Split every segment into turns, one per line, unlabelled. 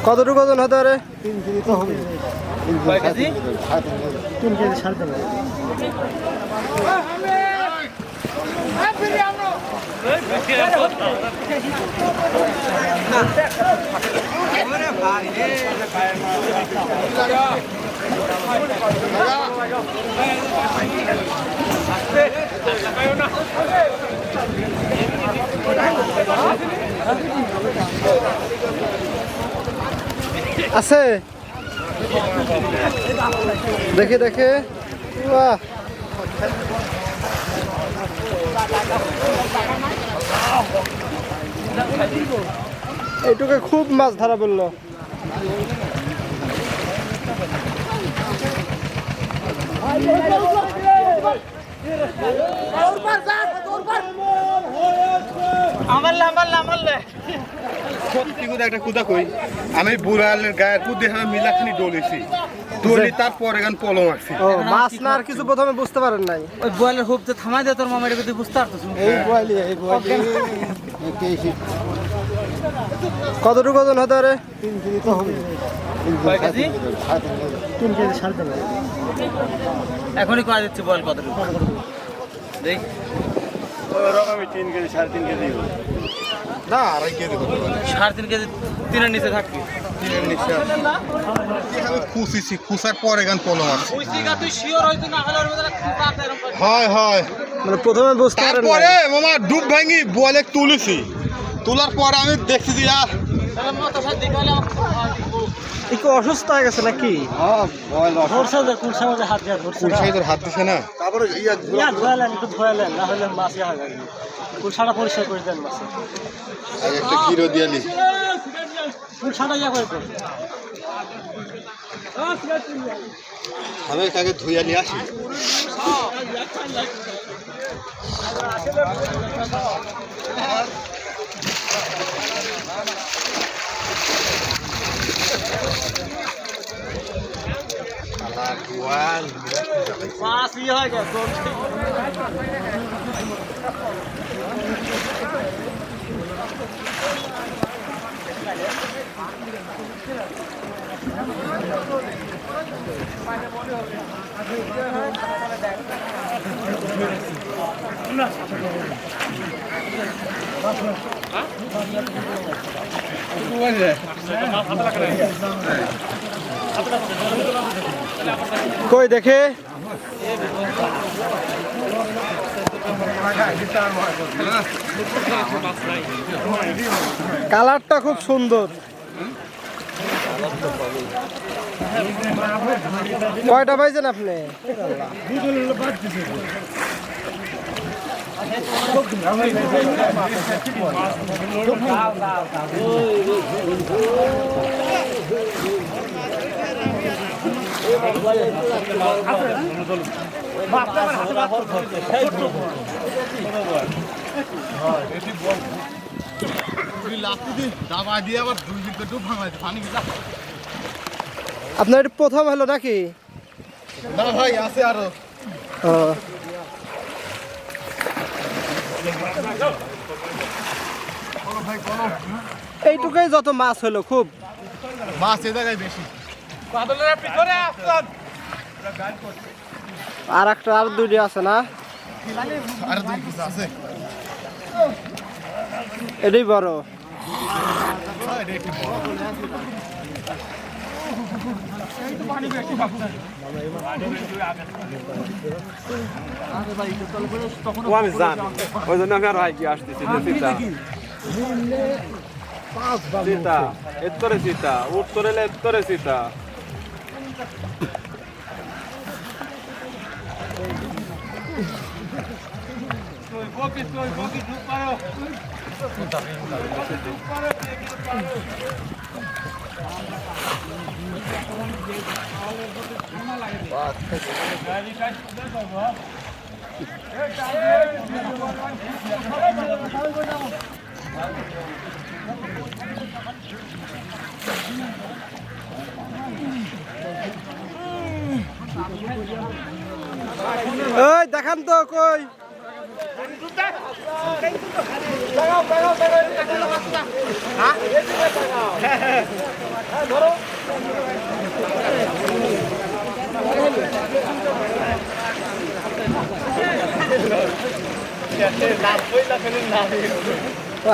কতটুকু ওজন হতে পারে?
3 কেজি তো হবে। 3 কেজি সাড়ে 3 কেজি।
আছে দেখে দেখে বাহ এইটুকে খুব মাছ ধরা বললো।
সত্যি কথা একটা কুদা কই, আমি বুড়ালের গায়ের কুদে আমি মিলাখানি ডলেছি, ডলি তারপর এখান পলম আসছি।
ও মাছ না আর কিছু প্রথমে বুঝতে পারেন নাই?
ওই বয়েলের হুপ যে থামাই দেয় তোর মামা এটা কিন্তু বুঝতে পারতো।
এই বয়লি কেজি।
কতটুকু ওজন হতে পারে?
3 কেজি তো হবে। 3 কেজি সাড়ে 3 কেজি।
এখনই করা দিচ্ছে বয়েল কতটুকু দেখ।
ওরকমই 3 কেজি 3.5 কেজি না, 2.5 কেজি হতে পারে।
3.5 কেজি 3-এর নিচে থাকবি।
3-এর নিচে আমি খুশিছি, খুশার পর এখান পলম আসছে।
তুই শিওর হইতো না হলে ওর মধ্যে খুব আতে এরকম করে।
হয় হয়
মানে প্রথমে বুঝতে পারেন
তারপরে
নাই?
মামা ডুব ভাঙি বলে তুলেছি, তোলার পরে আমি দেখছি যে
তাহলে মতো সাথে দেখে হলে
একটু অসুস্থ হয়ে গেছে নাকি?
ধরছে যে কুলসা মাঝে হাত দিয়ে ধরছে।
কুলসাইদের হাত দিছে না, তারপরে
ইয়া ধোয়ালেন, একটু ধোয়ালেন, না হলে মাছ ইয়া হয়ে যাবে। কুলসাটা পরিষ্কার করে দেন মাছে।
একটা কিলো দিয়ালি
কুলসাটা ইয়া করে দেন।
আমি তাকে ধুইয়া নিয়ে আসি।
মাছ ইয়ে হয়ে গেছে।
কই দেখে কালারটা খুব সুন্দর। কয়টা পাইছেন আপনি? আপনার এটা প্রথম হলো নাকি?
না ভাই আছে আরো।
ও এইটুকুই যত মাছ হলো, খুব
মাছ এ জায়গায় বেশি।
আর একটা আর দুটি আছে না?
আর 2 পিস আছে।
এটাই বড়।
আমি জানি, ওই জন্য আমি আর ভাইকে আসতেছি। সীতা এত্তরে সীতা উত্তরে এত্তরে সীতা।
ওই দেখান তো কই।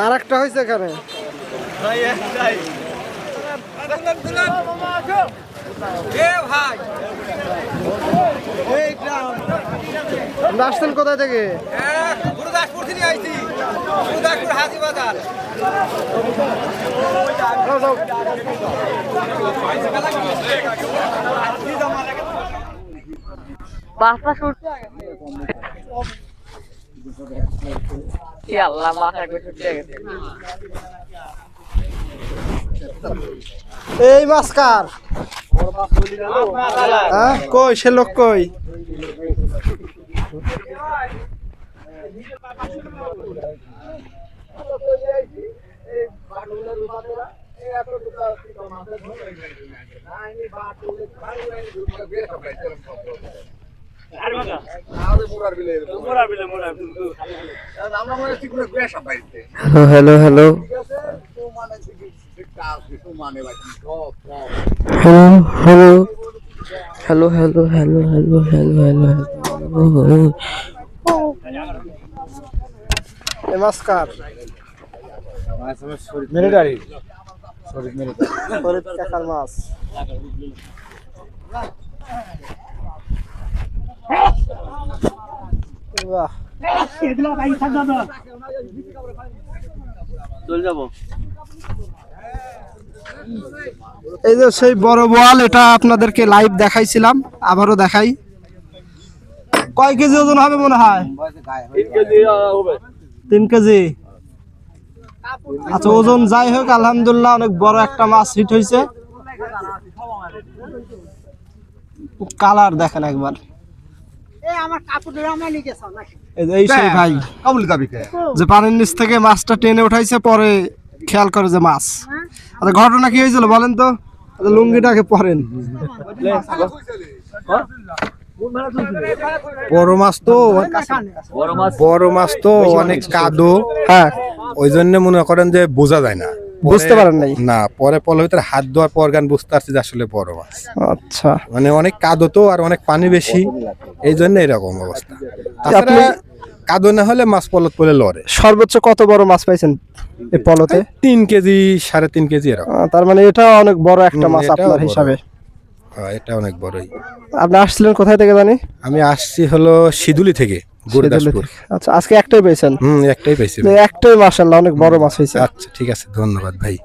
আর একটা হয়েছে এখানে আপনি আসছেন কোথায় থেকে?
গুরুদাসপুর থেকে আইছি, গুরুদাসপুর হাজিবাজার।
যাও, যাও।
আল্লাহ মাথা ছুটে গেছে।
এই মাছ কার? হ্যাঁ, কই সে লোক কই?
Hello hello hello hello hello hello hello hello hello hello
এই মাছ কার? ফরিদ কাকার মাছ। বাহ,
চল যাবো।
এই যে সেই বড় বোয়াল, এটা আপনাদেরকে লাইভ দেখাইছিলাম, আবারও দেখাই। কয় কেজি ওজন হবে মনে হয়? 3 কেজি। আচ্ছা, ওজন যাই হোক, আলহামদুলিল্লাহ অনেক বড় একটা মাছ হিট হয়েছে। কালার দেখেন একবার। এই সেই ভাই যে পানির নিচ থেকে মাছটা টেনে উঠাইছে, পরে খেয়াল করে যে মাছ। আচ্ছা, ঘটনা কি হয়েছিল বলেন তো? আচ্ছা, লুঙ্গিটাকে পরেন।
বড় মাছ তো অনেক কাদো,
হ্যাঁ,
ওই জন্য মনে করেন যে বোঝা যায় না,
বুঝতে পারেন নাই?
না, পরে পলের ভিতরে হাত দেওয়ার পর গান বুঝতে পারছি যে আসলে বড় মাছ।
আচ্ছা,
মানে অনেক কাদো তো, আর অনেক পানি বেশি, এই জন্য এরকম অবস্থা। তাছাড়া কাদো না হলে মাছ পলত পলে লড়ে।
সর্বোচ্চ কত বড় মাছ পাইছেন এই পলতে?
3 কেজি 3.5 কেজি এরকম।
তার মানে এটা অনেক বড় একটা মাছ
এটাও
আপনার
বড়।
হিসাবে।
হ্যাঁ, এটা অনেক বড়ই।
আপনি আসছিলেন কোথায় থেকে জানি?
আমি আসছি হলো সিধুলি থেকে, গুরুদাসপুর।
আচ্ছা, আজকে একটাই পেয়েছেন?
একটাই পাইছি।
একটাই, মাশাআল্লাহ অনেক বড় মাছ হয়েছে।
আচ্ছা, ঠিক আছে, ধন্যবাদ ভাই।